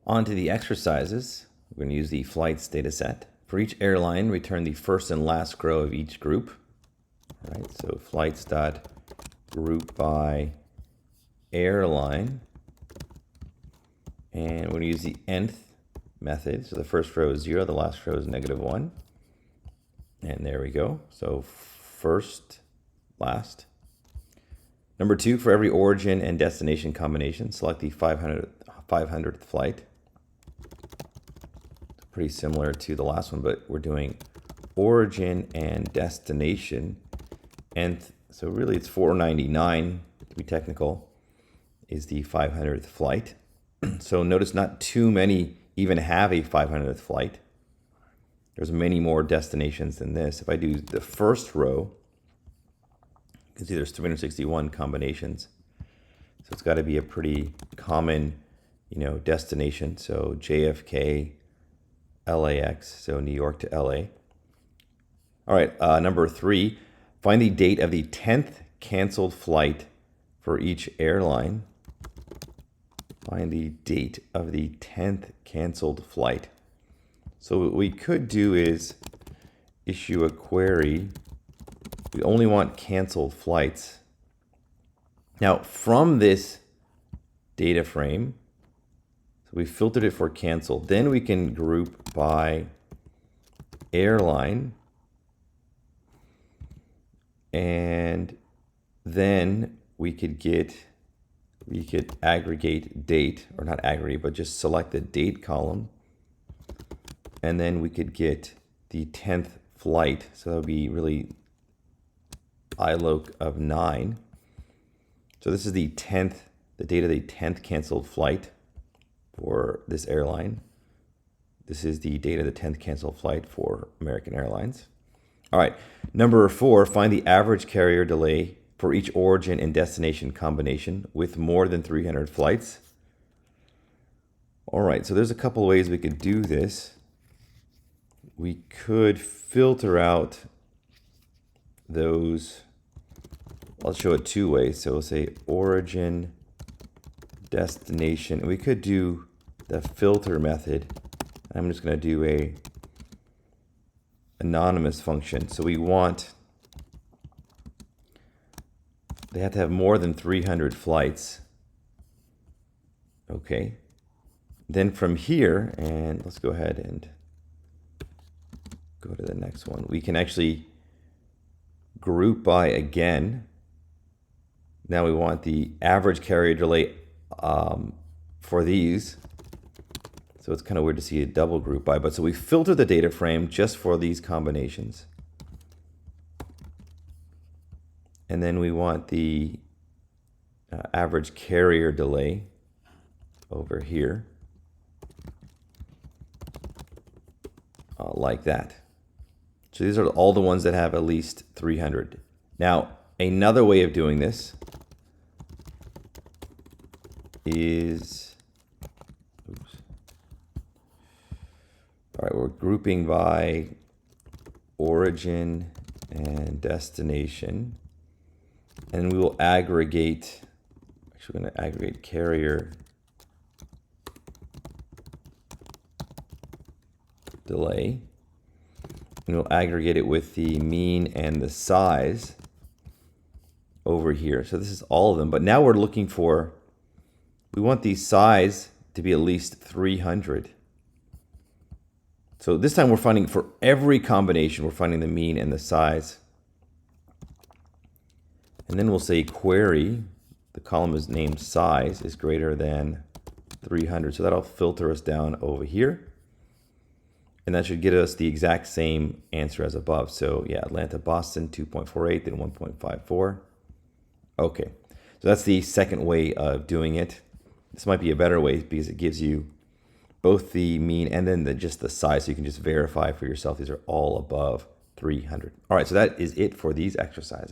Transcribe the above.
On to the exercises. We're going to use the flights data set. For each airline, return the first and last row of each group. All right, so flights.group by airline. And we're going to use the nth method. So the first row is 0, the last row is -1. And there we go. So first, last. Number 2, for every origin and destination combination, select the 500th flight. It's pretty similar to the last one, but we're doing origin and destination. And so really it's 499, to be technical, is the 500th flight. So notice not too many even have a 500th flight. There's many more destinations than this. If I do the first row, you can see there's 361 combinations. So it's got to be a pretty common, destination. So JFK, LAX, so New York to LA. All right, number 3, find the date of the 10th canceled flight for each airline. Find the date of the 10th canceled flight. So what we could do is issue a query. We only want canceled flights. Now, from this data frame, so we filtered it for canceled. Then we can group by airline. And then we could aggregate date, or not aggregate, but just select the date column. And then we could get the 10th flight. So that would be really iLoc of 9. So this is the date of the 10th canceled flight for this airline. This is the date of the 10th canceled flight for American Airlines. All right, number 4, find the average carrier delay for each origin and destination combination with more than 300 flights. All right, so there's a couple of ways we could do this. We could filter out those. I'll show it 2 ways. So we'll say origin, destination. And we could do the filter method. I'm just going to do a anonymous function. So we want, they have to have more than 300 flights. Okay. Then from here, and let's go ahead and go to the next one. We can actually group by again. Now we want the average carrier delay for these. So it's kind of weird to see a double group by, but so we filter the data frame just for these combinations. And then we want the average carrier delay over here, like that. So these are all the ones that have at least 300. Now, another way of doing this is, all right, we're grouping by origin and destination. And we will aggregate, actually we're going to aggregate carrier delay. And we'll aggregate it with the mean and the size over here. So this is all of them. But now we're looking for, we want the size to be at least 300. So this time we're finding for every combination, we're finding the mean and the size. And then we'll say query, the column is named size, is greater than 300. So that'll filter us down over here. And that should get us the exact same answer as above. So yeah, Atlanta, Boston, 2.48, then 1.54. Okay, so that's the second way of doing it. This might be a better way because it gives you both the mean and then just the size. So you can just verify for yourself these are all above 300. All right, so that is it for these exercises.